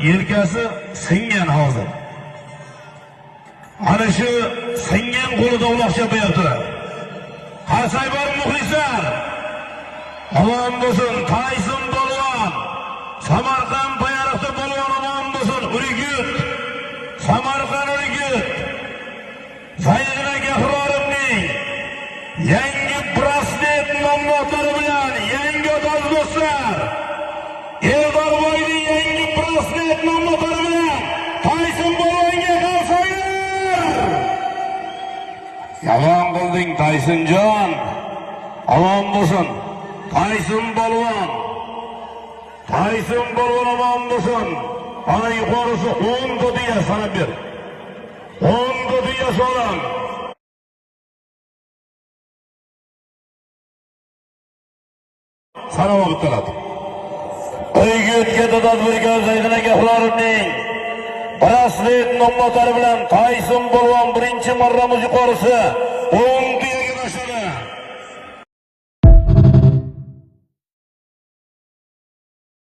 Yelkasi singan hozir. Ana shu singan qo'lida uloq chapayaptilar. Qarsay bor muxlislar. Omon bo'lsin Tayson polvon. Samarqand Bayroqda polvon omon bo'lsin. Urgut. Samarqand Urgut. Zaynab Gahrorovning yangi braslet nomlari bilan yangi odoz do'stlar. Eldorboyning yangi braslet nomlari bilan Tayson polvonga qarsaylar. Yomon qilding Taysonjon. Omon bo'lsin. Tayson polvon. Tayson polvon omon bo'lsin. Ana yuqorisi 10 qo'diga sanab ber. 10 qo'diga so'ram. Sanab o'ttiradi. Urgutga tadbirkor Zaynab Gahrorovning braslet nomlari bilan Tayson polvon birinchi marramiz yuqorisi 10